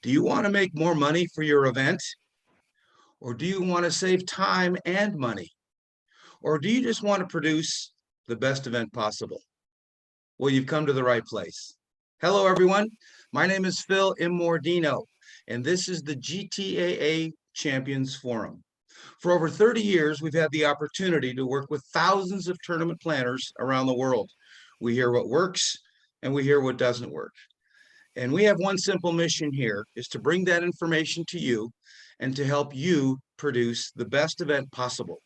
Do you want to make more money for your event? Or do you want to save time and money? Or do you just want to produce the best event possible? Well, you've come to the right place. Hello, everyone. My name is Phil Immordino, and this is the GTAA Champions Forum. For over 30 years, we've had the opportunity to work with thousands of tournament planners around the world. We hear what works and we hear what doesn't work. And we have one simple mission here is to bring that information to you and to help you produce the best event possible.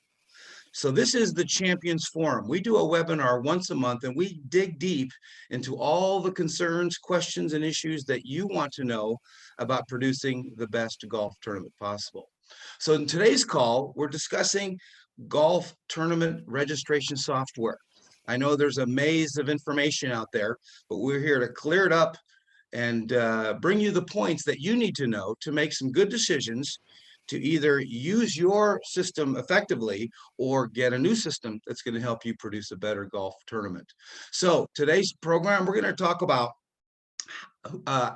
So this is the Champions Forum. We do a webinar once a month and we dig deep into all the concerns, questions, and issues that you want to know about producing the best golf tournament possible. So in today's call, we're discussing golf tournament registration software. I know there's a maze of information out there, but we're here to clear it up and bring you the points that you need to know to make some good decisions to either use your system effectively or get a new system that's going to help you produce a better golf tournament. So today's program, we're going to talk about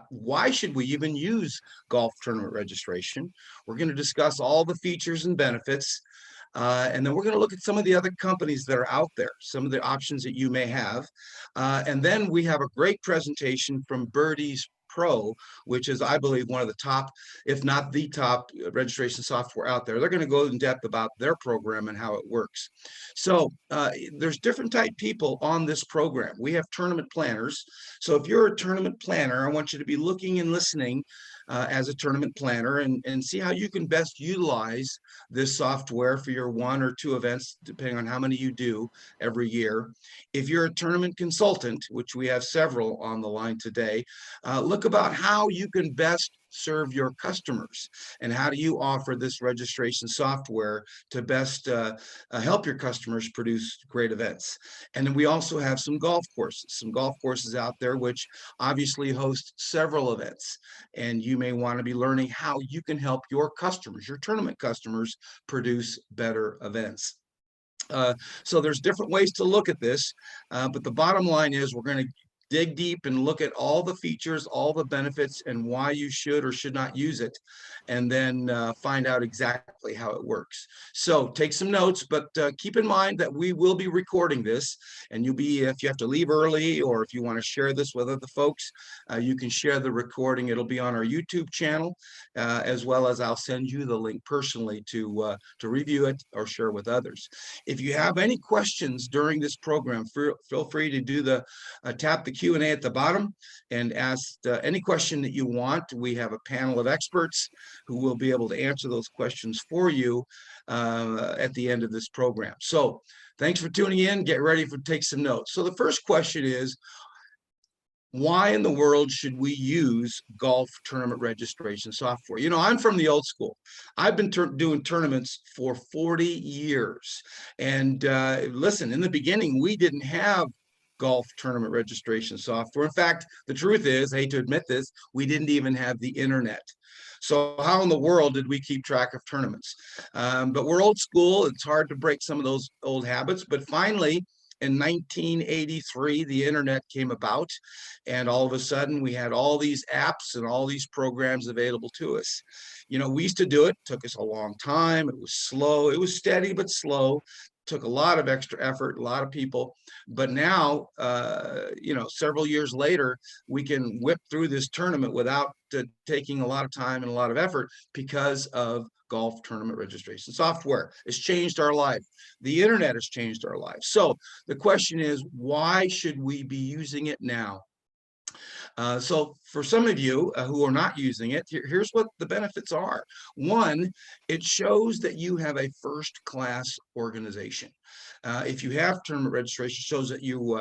why should we even use golf tournament registration? We're going to discuss all the features and benefits. And then we're going to look at some of the other companies that are out there, some of the options that you may have. And then we have a great presentation from Birdies Pro, which is, I believe, one of the top, if not the top registration software out there. They're going to go in depth about their program and how it works. So there's different type people on this program. We have tournament planners. So if you're a tournament planner, I want you to be looking and listening as a tournament planner and see how you can best utilize this software for your one or two events, depending on how many you do every year. If you're a tournament consultant, which we have several on the line today, look about how you can best serve your customers and how do you offer this registration software to best help your customers produce great events. And then we also have some golf courses out there which obviously host several events, and you may want to be learning how you can help your customers, your tournament customers, produce better events. So there's different ways to look at this, but the bottom line is we're going to dig deep and look at all the features, all the benefits, and why you should or should not use it, and then find out exactly how it works. So take some notes, but keep in mind that we will be recording this, and you'll be, if you have to leave early or if you want to share this with other folks, you can share the recording. It'll be on our YouTube channel, as well as I'll send you the link personally to review it or share with others. If you have any questions during this program, feel free to do the tap the Q&A at the bottom and ask any question that you want. We have a panel of experts who will be able to answer those questions for you at the end of this program. So thanks for tuning in. Get ready to take some notes. So the first question is, why in the world should we use golf tournament registration software? You know, I'm from the old school. I've been doing tournaments for 40 years. And listen, in the beginning, we didn't have golf tournament registration software. In fact, the truth is, I hate to admit this, we didn't even have the internet. So how in the world did we keep track of tournaments? But we're old school. It's hard to break some of those old habits. But finally, in 1983, the internet came about, and all of a sudden we had all these apps and all these programs available to us. You know, we used to do it, took us a long time. It was slow. It was steady, but slow. Took a lot of extra effort, a lot of people. But now, you know, several years later, we can whip through this tournament without taking a lot of time and a lot of effort because of golf tournament registration software. It's changed our life. The internet has changed our life. So the question is, why should we be using it now? So for some of you who are not using it, here's what the benefits are. One, it shows that you have a first-class organization. If you have tournament registration, it shows that you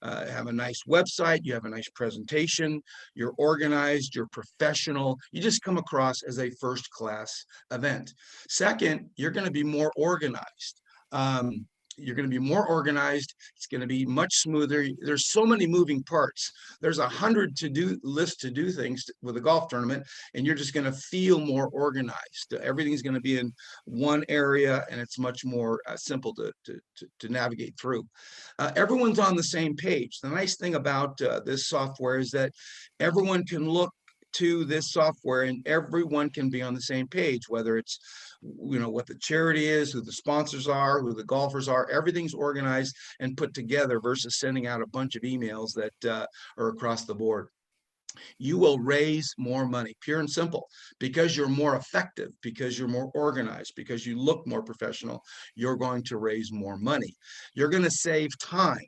have a nice website, you have a nice presentation, you're organized, you're professional, you just come across as a first-class event. Second, you're going to be more organized. You're going to be more organized. It's going to be much smoother. There's so many moving parts. There's 100 to-do lists to do things with a golf tournament, and you're just going to feel more organized. Everything's going to be in one area, and it's much more simple to navigate through. Everyone's on the same page. The nice thing about this software is that everyone can look to this software and everyone can be on the same page, whether it's, what the charity is, who the sponsors are, who the golfers are. Everything's organized and put together versus sending out a bunch of emails that are across the board. You will raise more money, pure and simple, because you're more effective, because you're more organized, because you look more professional. You're going to raise more money. You're going to save time.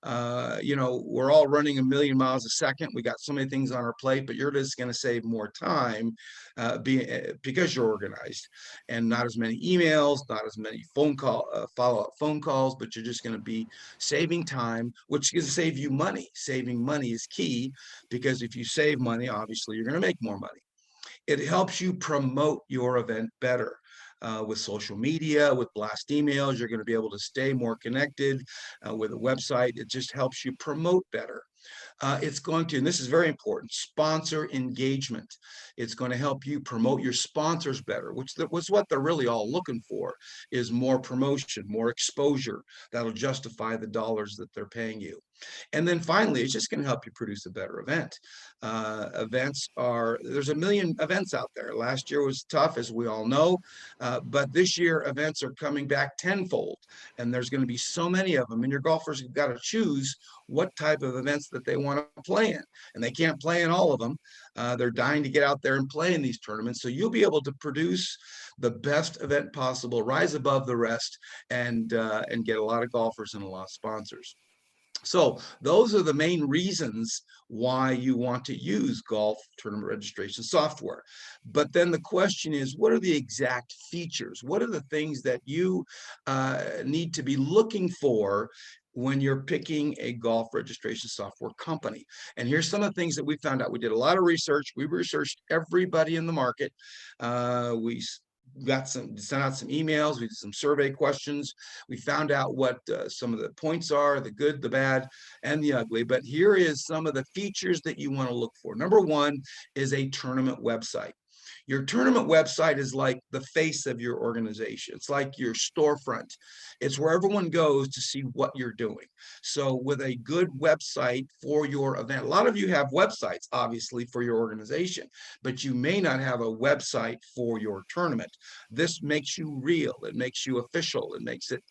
We're all running a million miles a second. We got so many things on our plate, but you're just going to save more time because you're organized, and not as many emails, not as many follow-up phone calls, but you're just going to be saving time, which is save you money. Saving money is key, because if you save money, obviously you're going to make more money. It helps you promote your event better. With social media, with blast emails, you're going to be able to stay more connected. With a website, it just helps you promote better. It's going to, and this is very important, sponsor engagement. It's going to help you promote your sponsors better, which was what they're really all looking for, is more promotion, more exposure that'll justify the dollars that they're paying you. And then finally, it's just going to help you produce a better event. There's a million events out there. Last year was tough, as we all know, but this year events are coming back tenfold, and there's going to be so many of them, and your golfers have got to choose what type of events that they want to play in, and they can't play in all of them. They're dying to get out there and play in these tournaments, so you'll be able to produce the best event possible, rise above the rest, and get a lot of golfers and a lot of sponsors. So those are the main reasons why you want to use golf tournament registration software. But then the question is, what are the exact features? What are the things that you need to be looking for when you're picking a golf registration software company? And here's some of the things that we found out. We did a lot of research. We researched everybody in the market. We sent out some emails, we did some survey questions. We found out what some of the points are, the good, the bad, and the ugly. But here is some of the features that you want to look for. Number one is a tournament website. Your tournament website is like the face of your organization. It's like your storefront. It's where everyone goes to see what you're doing. So with a good website for your event, a lot of you have websites, obviously, for your organization, but you may not have a website for your tournament. This makes you real. It makes you official. It makes it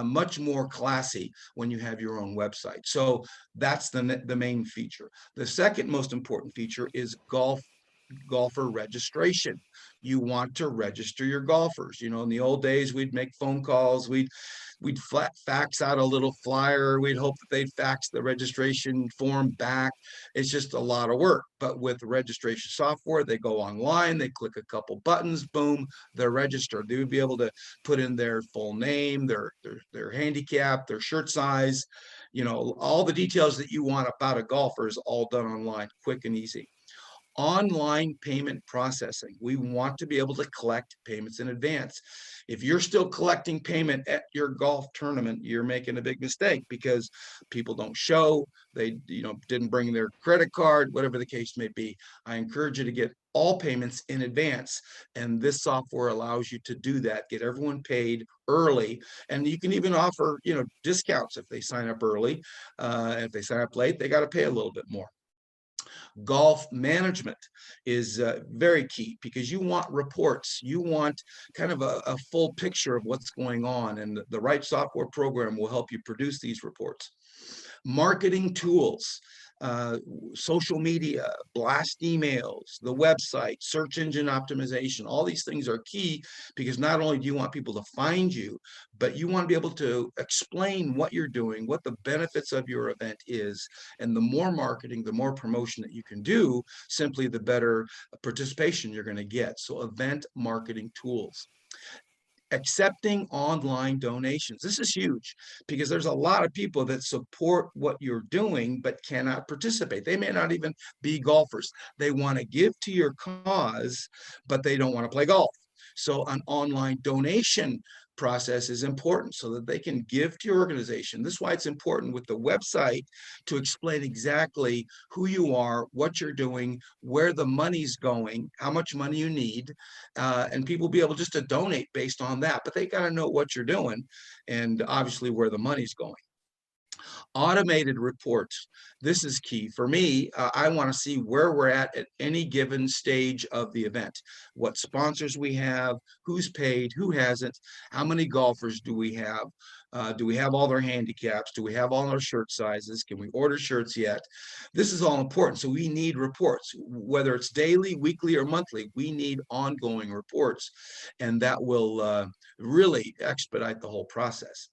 much more classy when you have your own website. So that's the main feature. The second most important feature is golfer registration. You want to register your golfers. In the old days, we'd make phone calls, we'd fax out a little flyer, we'd hope that they'd fax the registration form back. It's just a lot of work. But with the registration software, they go online, they click a couple buttons, boom, they're registered. They would be able to put in their full name, their handicap, their shirt size, all the details that you want about a golfer is all done online, quick and easy. Online payment processing. We want to be able to collect payments in advance. If you're still collecting payment at your golf tournament, you're making a big mistake, because people don't show, they didn't bring their credit card, whatever the case may be. I encourage you to get all payments in advance, and this software allows you to do that, get everyone paid early. And you can even offer discounts if they sign up early. If they sign up late, they got to pay a little bit more. Golf management is very key, because you want reports. You want kind of a full picture of what's going on, and the right software program will help you produce these reports. Marketing tools, social media, blast emails, the website, search engine optimization, all these things are key, because not only do you want people to find you, but you want to be able to explain what you're doing, what the benefits of your event is. And the more marketing, the more promotion that you can do, simply the better participation you're going to get. So event marketing tools. Accepting online donations. This is huge, because there's a lot of people that support what you're doing but cannot participate. They may not even be golfers. They want to give to your cause, but they don't want to play golf. So an online donation process is important, so that they can give to your organization. This is why it's important with the website to explain exactly who you are, what you're doing, where the money's going, how much money you need, and people will be able just to donate based on that. But they got to know what you're doing, and obviously where the money's going. Automated reports. This is key. For me, I want to see where we're at any given stage of the event. What sponsors we have, who's paid, who hasn't, how many golfers do we have? Do we have all their handicaps? Do we have all our shirt sizes? Can we order shirts yet? This is all important. So we need reports, whether it's daily, weekly, or monthly. We need ongoing reports, and that will really expedite the whole process.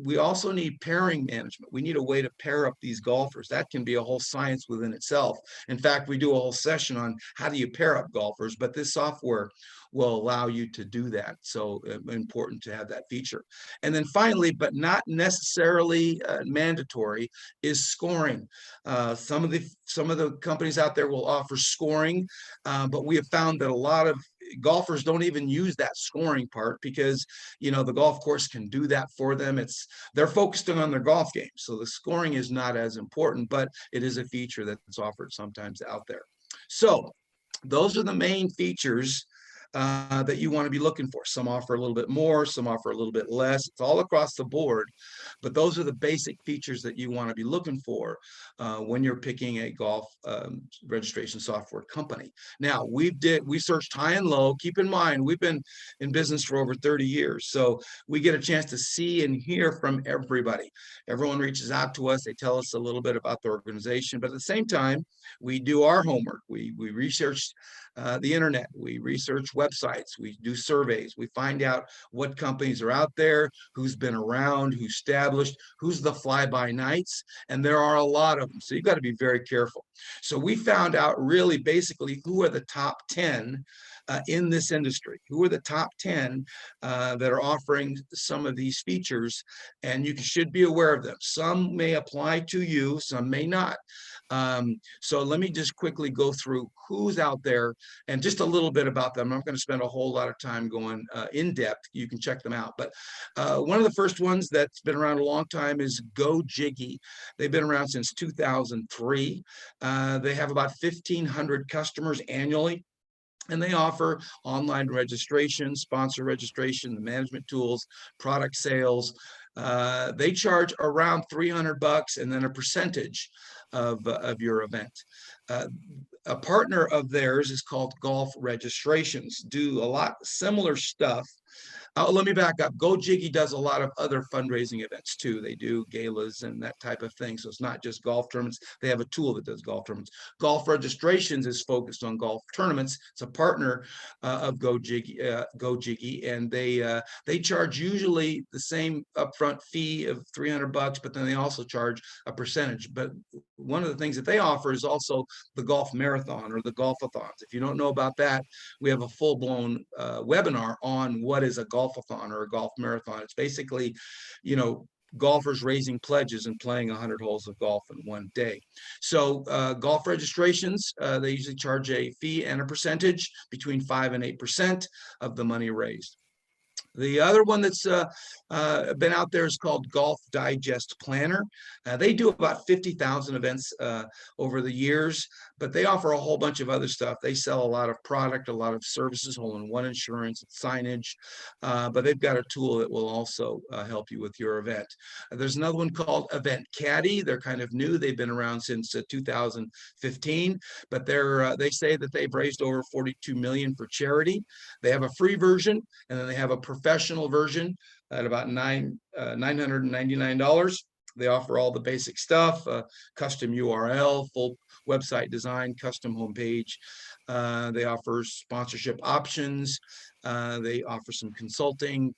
We also need pairing management. We need a way to pair up these golfers. That can be a whole science within itself. In fact, we do a whole session on how do you pair up golfers, but this software will allow you to do that. So important to have that feature. And then finally, but not necessarily mandatory, is scoring. Some of the companies out there will offer scoring, but we have found that a lot of golfers don't even use that scoring part because the golf course can do that for them. They're focused on their golf game, so the scoring is not as important, but it is a feature that's offered sometimes out there. So those are the main features that you want to be looking for. Some offer a little bit more, some offer a little bit less. It's all across the board, but those are the basic features that you want to be looking for when you're picking a golf registration software company. Now, we searched high and low. Keep in mind, we've been in business for over 30 years, so we get a chance to see and hear from everybody. Everyone reaches out to us. They tell us a little bit about the organization, but at the same time, we do our homework. We research the internet, we research websites, we do surveys, we find out what companies are out there, who's been around, who's established, who's the fly-by-nights, and there are a lot of them. So you've got to be very careful. So we found out really basically who are the top 10 in this industry, who are the top 10 that are offering some of these features, and you should be aware of them. Some may apply to you, some may not. So let me just quickly go through who's out there and just a little bit about them. I'm not going to spend a whole lot of time going in depth. You can check them out. But one of the first ones that's been around a long time is GoJiggy. They've been around since 2003. They have about 1,500 customers annually. And they offer online registration, sponsor registration, the management tools, product sales. They charge around $300 and then a percentage of your event. A partner of theirs is called Golf Registrations, do a lot similar stuff. Let me back up. GoJiggy does a lot of other fundraising events too. They do galas and that type of thing. So it's not just golf tournaments. They have a tool that does golf tournaments. Golf Registrations is focused on golf tournaments. It's a partner of GoJiggy, and they charge usually the same upfront fee of $300, but then they also charge a percentage. But one of the things that they offer is also the golf marathon or the golfathons. If you don't know about that, we have a full-blown webinar on what is a golfathon or a golf marathon. It's basically, golfers raising pledges and playing 100 holes of golf in one day. So Golf Registrations, they usually charge a fee and a percentage between 5 and 8% of the money raised. The other one that's been out there is called Golf Digest Planner. They do about 50,000 events over the years, but they offer a whole bunch of other stuff. They sell a lot of product, a lot of services, hole-in-one insurance, signage, but they've got a tool that will also help you with your event. There's another one called Event Caddy. They're kind of new. They've been around since 2015, but they say that they've raised over 42 million for charity. They have a free version, and then they have a professional version at about $999. They offer all the basic stuff, custom URL, full website design, custom homepage. They offer sponsorship options. They offer some consulting,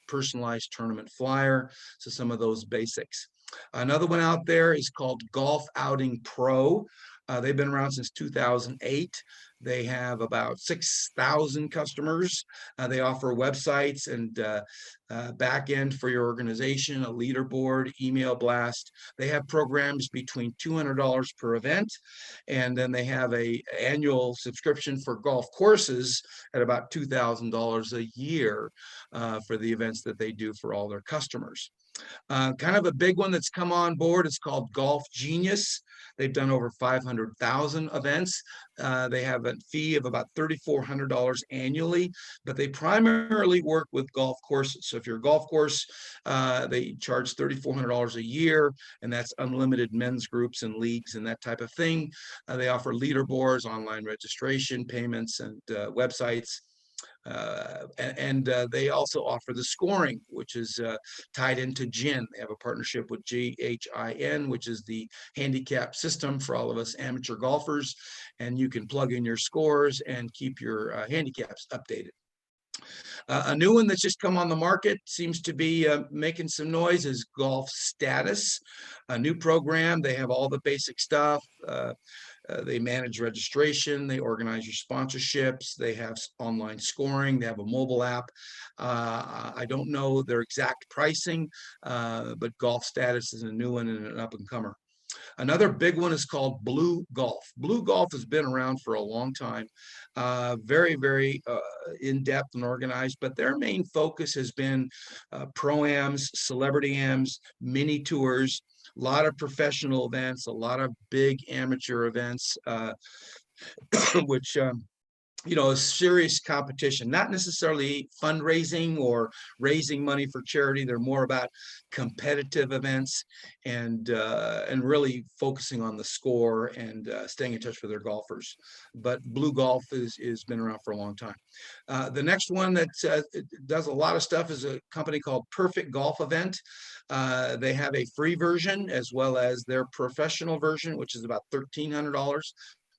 personalized tournament flyer. So some of those basics. Another one out there is called Golf Outing Pro. They've been around since 2008. They have about 6,000 customers. They offer websites and back end for your organization, a leaderboard, email blast. They have programs between $200 per event, and then they have an annual subscription for golf courses at about $2,000 a year for the events that they do for all their customers. Kind of a big one that's come on board is called Golf Genius. They've done over 500,000 events. They have a fee of about $3,400 annually, but they primarily work with golf courses. So if you're a golf course, they charge $3,400 a year, and that's unlimited men's groups and leagues and that type of thing. They offer leaderboards, online registration, payments, and websites. They also offer the scoring, which is tied into GIN. They have a partnership with GHIN, which is the handicap system for all of us amateur golfers. And you can plug in your scores and keep your handicaps updated. A new one that's just come on the market, seems to be making some noise, is Golf Status, a new program. They have all the basic stuff. They manage registration, they organize your sponsorships, they have online scoring, they have a mobile app. I don't know their exact pricing, but Golf Status is a new one and an up and comer. Another big one is called Blue Golf. Blue Golf has been around for a long time, very, very in-depth and organized, but their main focus has been pro-ams, celebrity ams, mini tours, a lot of professional events, a lot of big amateur events, which is serious competition, not necessarily fundraising or raising money for charity. They're more about competitive events and really focusing on the score and staying in touch with their golfers. But Blue Golf is been around for a long time. The next one that does a lot of stuff is a company called Perfect Golf Event. They have a free version as well as their professional version, which is about $1,300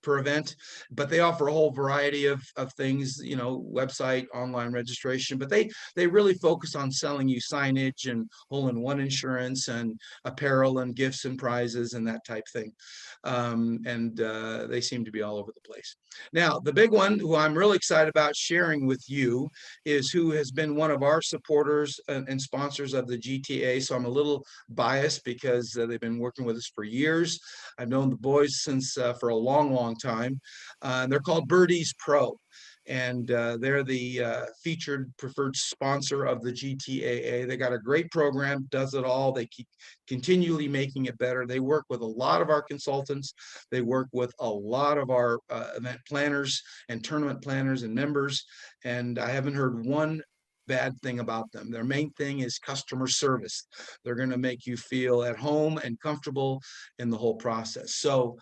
per event, but they offer a whole variety of things, website, online registration, but they really focus on selling you signage and hole-in-one insurance and apparel and gifts and prizes and that type thing. They seem to be all over the place. Now, the big one who I'm really excited about sharing with you is who has been one of our supporters and sponsors of the GTA. So I'm a little biased because they've been working with us for years. I've known the boys since for a long time. They're called Birdies Pro. And they're the featured preferred sponsor of the GTAA. They got a great program, does it all. They keep continually making it better. They work with a lot of our consultants. They work with a lot of our event planners and tournament planners and members. And I haven't heard one bad thing about them. Their main thing is customer service. They're going to make you feel at home and comfortable in the whole process. So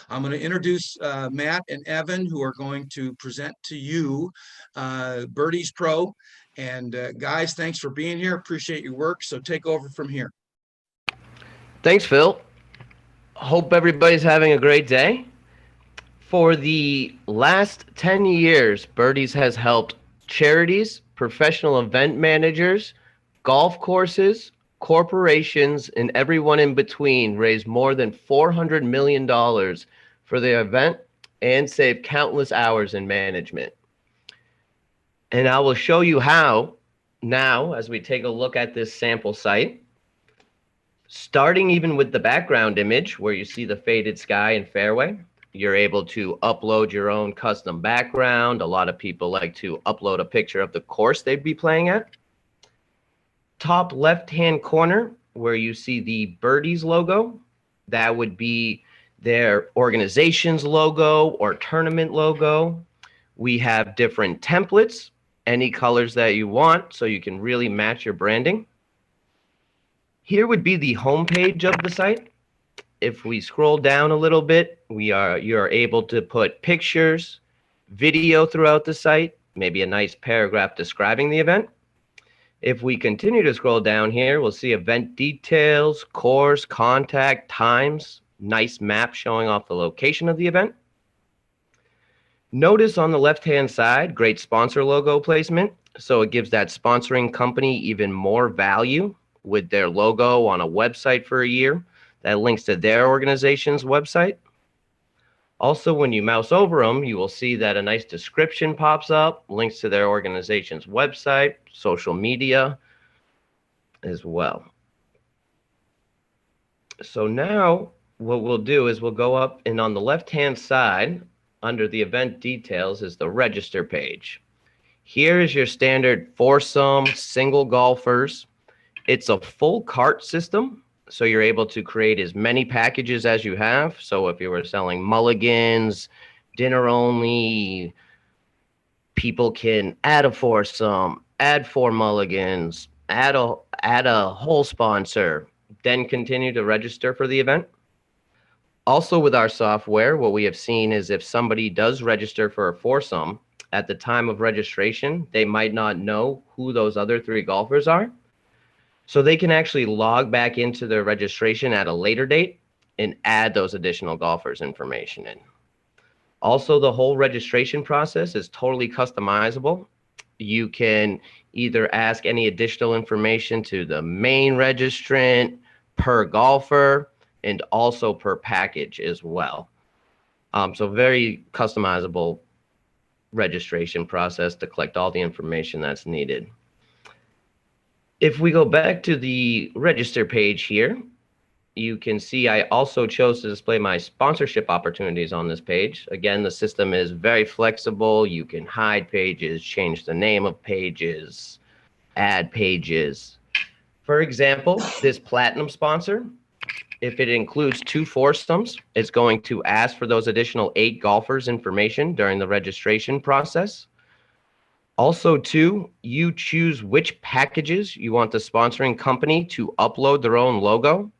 I'm going to introduce Matt and Evan, who are going to present to you Birdies Pro. And guys, thanks for being here. Appreciate your work. So take over from here. Thanks, Phil. Hope everybody's having a great day. For the last 10 years, Birdies has helped charities, professional event managers, golf courses, corporations, and everyone in between raise more than $400 million for their event and save countless hours in management. And I will show you how now as we take a look at this sample site, starting even with the background image where you see the faded sky and fairway. You're able to upload your own custom background. A lot of people like to upload a picture of the course they'd be playing at. Top left-hand corner where you see the Birdies logo, that would be their organization's logo or tournament logo. We have different templates, any colors that you want, so you can really match your branding. Here would be the homepage of the site. If we scroll down a little bit, you're able to put pictures, video throughout the site, maybe a nice paragraph describing the event. If we continue to scroll down here, we'll see event details, course, contact, times, nice map showing off the location of the event. Notice on the left-hand side, great sponsor logo placement. So it gives that sponsoring company even more value with their logo on a website for a year that links to their organization's website. Also, when you mouse over them, you will see that a nice description pops up, links to their organization's website, social media as well. So now what we'll do is we'll go up, and on the left-hand side, under the event details is the register page. Here is your standard foursome, single golfers. It's a full cart system, so you're able to create as many packages as you have. So if you were selling mulligans, dinner only, people can add a foursome, add 4 mulligans, add a whole sponsor, then continue to register for the event. Also with our software, what we have seen is if somebody does register for a foursome, at the time of registration, they might not know who those other 3 golfers are. So they can actually log back into their registration at a later date and add those additional golfers' information in. Also, the whole registration process is totally customizable. You can either ask any additional information to the main registrant, per golfer, and also per package as well. So very customizable registration process to collect all the information that's needed. If we go back to the register page here, you can see I also chose to display my sponsorship opportunities on this page. Again, the system is very flexible. You can hide pages, change the name of pages, add pages. For example, this platinum sponsor, if it includes 2 foursomes, it's going to ask for those additional 8 golfers' information during the registration process. Also, too, you choose which packages you want the sponsoring company to upload their own logo.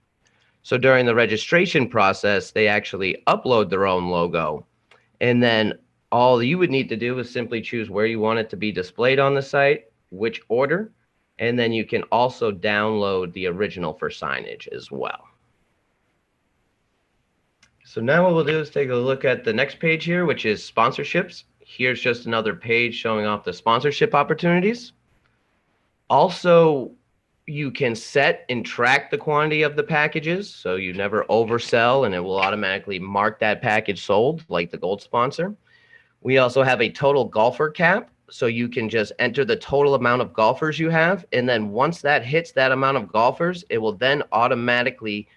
So during the registration process, they actually upload their own logo. And then all you would need to do is simply choose where you want it to be displayed on the site, which order, and then you can also download the original for signage as well. So now what we'll do is take a look at the next page here, which is sponsorships. Here's just another page showing off the sponsorship opportunities. Also, you can set and track the quantity of the packages, so you never oversell, and it will automatically mark that package sold, like the gold sponsor. We also have a total golfer cap, so you can just enter the total amount of golfers you have, and then once that hits that amount of golfers, it will then automatically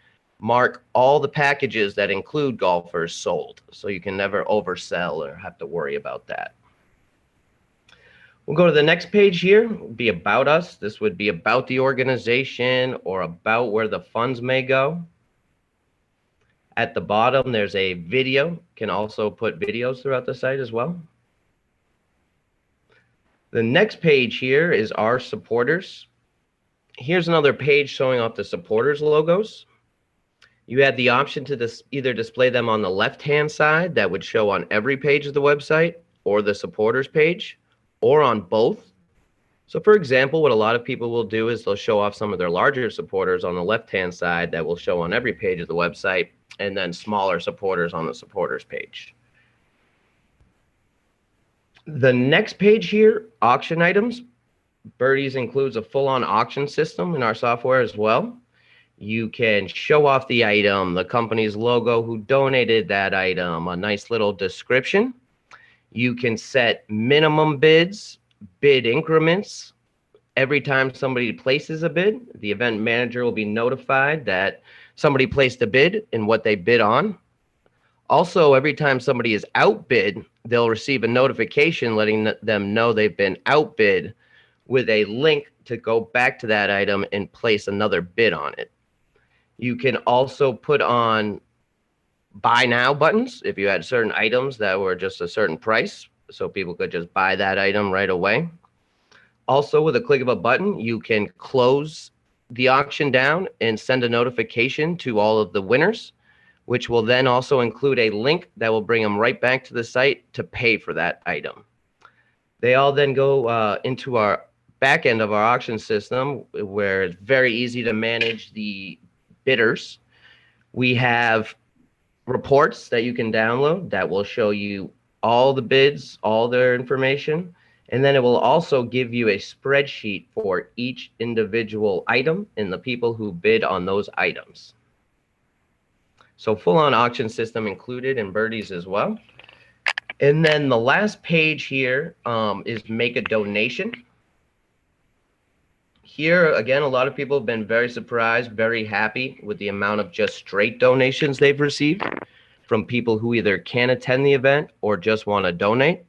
mark all the packages that include golfers sold, so you can never oversell or have to worry about that. We'll go to the next page here, be about us. This would be about the organization or about where the funds may go. At the bottom, there's a video. Can also put videos throughout the site as well. The next page here is our supporters. Here's another page showing off the supporters logos. You have the option to either display them on the left-hand side, that would show on every page of the website, or the supporters page, or on both. So for example, what a lot of people will do is they'll show off some of their larger supporters on the left-hand side that will show on every page of the website, and then smaller supporters on the supporters page. The next page here, auction items. Birdies includes a full-on auction system in our software as well. You can show off the item, the company's logo, who donated that item, a nice little description. You can set minimum bids, bid increments. Every time somebody places a bid, the event manager will be notified that somebody placed a bid and what they bid on. Also, every time somebody is outbid, they'll receive a notification letting them know they've been outbid with a link to go back to that item and place another bid on it. You can also put on buy now buttons if you had certain items that were just a certain price, so people could just buy that item right away. Also, with a click of a button, you can close the auction down and send a notification to all of the winners, which will then also include a link that will bring them right back to the site to pay for that item. They all then go into our back end of our auction system, where it's very easy to manage the bidders. We have reports that you can download that will show you all the bids, all their information, and then it will also give you a spreadsheet for each individual item and the people who bid on those items. So full-on auction system included in Birdies as well. And then the last page here is make a donation. Here, again, a lot of people have been very surprised, very happy with the amount of just straight donations they've received from people who either can't attend the event or just want to donate.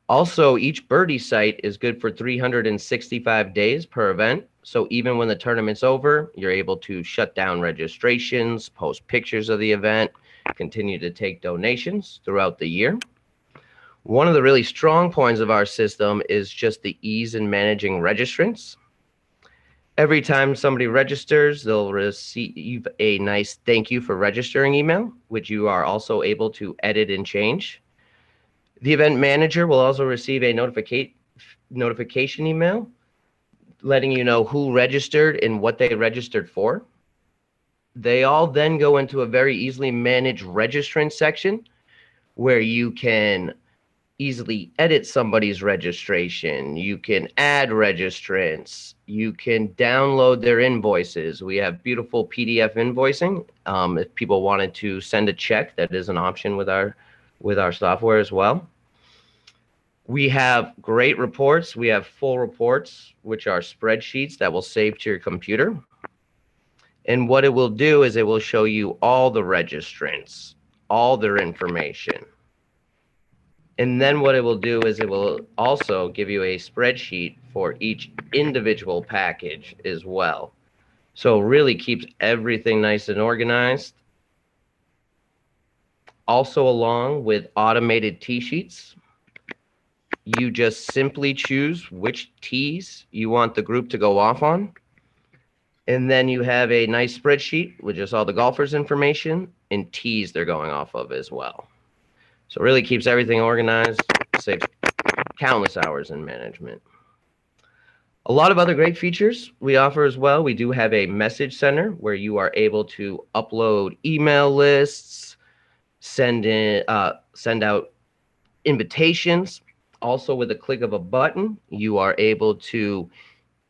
Also, each birdie site is good for 365 days per event. So even when the tournament's over, you're able to shut down registrations, post pictures of the event, continue to take donations throughout the year. One of the really strong points of our system is just the ease in managing registrants. Every time somebody registers, they'll receive a nice thank you for registering email, which you are also able to edit and change. The event manager will also receive a notification email letting you know who registered and what they registered for. They all then go into a very easily managed registrant section where you can easily edit somebody's registration. You can add registrants. You can download their invoices. We have beautiful PDF invoicing. If people wanted to send a check, that is an option with our software as well. We have great reports. We have full reports, which are spreadsheets that will save to your computer. And what it will do is it will show you all the registrants, all their information. And then what it will do is it will also give you a spreadsheet for each individual package as well. So it really keeps everything nice and organized. Also, along with automated tee sheets, you just simply choose which tees you want the group to go off on. And then you have a nice spreadsheet with just all the golfers' information and tees they're going off of as well. So it really keeps everything organized, saves countless hours in management. A lot of other great features we offer as well. We do have a message center where you are able to upload email lists, send out invitations. Also, with a click of a button, you are able to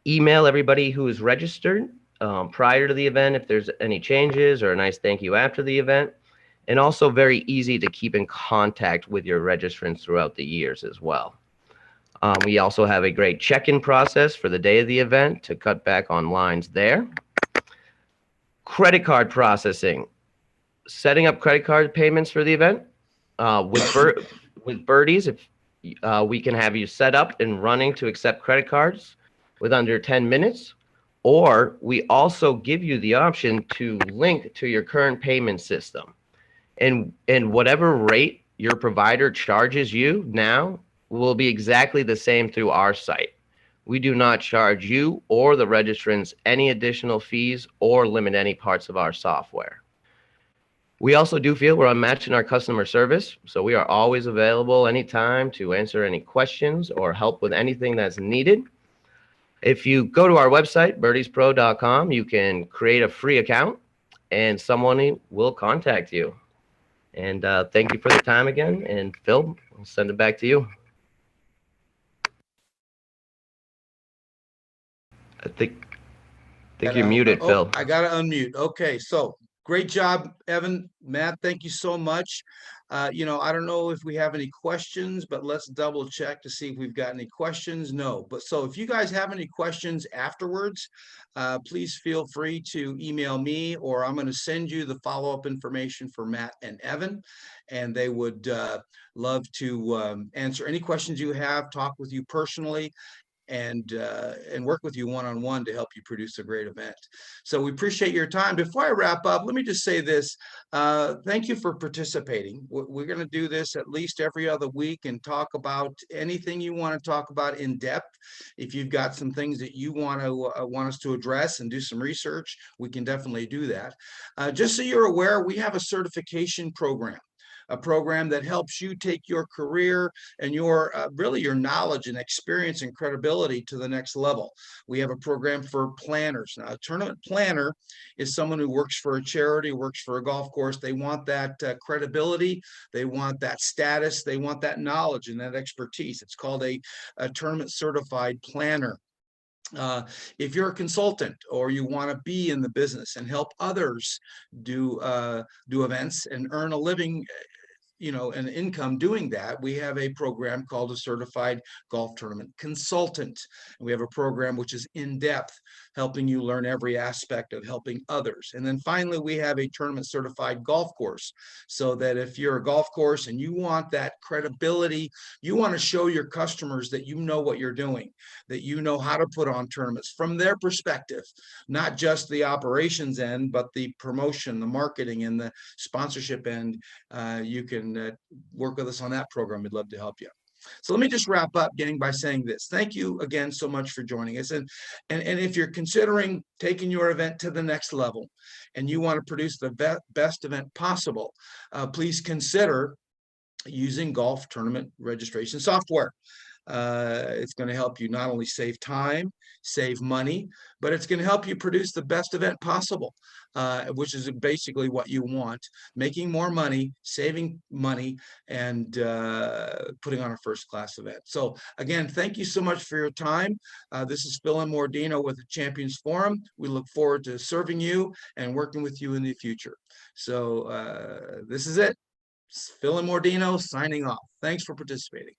email everybody who is registered prior to the event if there's any changes, or a nice thank you after the event. And also very easy to keep in contact with your registrants throughout the years as well. We also have a great check-in process for the day of the event to cut back on lines there. Credit card processing. Setting up credit card payments for the event. With Birdies, if we can have you set up and running to accept credit cards with under 10 minutes, or we also give you the option to link to your current payment system. And whatever rate your provider charges you now will be exactly the same through our site. We do not charge you or the registrants any additional fees or limit any parts of our software. We also do feel we're unmatched in our customer service, so we are always available anytime to answer any questions or help with anything that's needed. If you go to our website, birdiespro.com, you can create a free account and someone will contact you. And thank you for the time again. And Phil, I'll send it back to you. I think you're muted, Phil. I got to unmute. Okay, so great job, Evan. Matt, thank you so much. I don't know if we have any questions, but let's double check to see if we've got any questions. No, but so if you guys have any questions afterwards, please feel free to email me, or I'm going to send you the follow-up information for Matt and Evan, and they would love to answer any questions you have, talk with you personally, and work with you one-on-one to help you produce a great event. So we appreciate your time. Before I wrap up, let me just say this. Thank you for participating. We're going to do this at least every other week and talk about anything you want to talk about in depth. If you've got some things that you want us to address and do some research, we can definitely do that. Just so you're aware, we have a certification program. A program that helps you take your career and your really your knowledge and experience and credibility to the next level. We have a program for planners. Now, a tournament planner is someone who works for a charity, works for a golf course. They want that credibility, they want that status, they want that knowledge and that expertise. It's called a tournament certified planner. If you're a consultant or you want to be in the business and help others do events and earn a living an income doing that, we have a program called a certified golf tournament consultant. And we have a program which is in depth, helping you learn every aspect of helping others. And then finally, we have a tournament certified golf course, so that if you're a golf course and you want that credibility, you want to show your customers that you know what you're doing, that you know how to put on tournaments from their perspective, not just the operations end, but the promotion, the marketing, and the sponsorship end. You can work with us on that program. We'd love to help you. So let me just wrap up, gang, by saying this. Thank you again so much for joining us. And if you're considering taking your event to the next level and you want to produce the best event possible, please consider using golf tournament registration software. It's going to help you not only save time, save money, but it's going to help you produce the best event possible, which is basically what you want: making more money, saving money, and putting on a first-class event. So again, thank you so much for your time. This is Phil and Mordino with the Champions Forum. We look forward to serving you and working with you in the future. So this is it. Phil and Mordino signing off. Thanks for participating.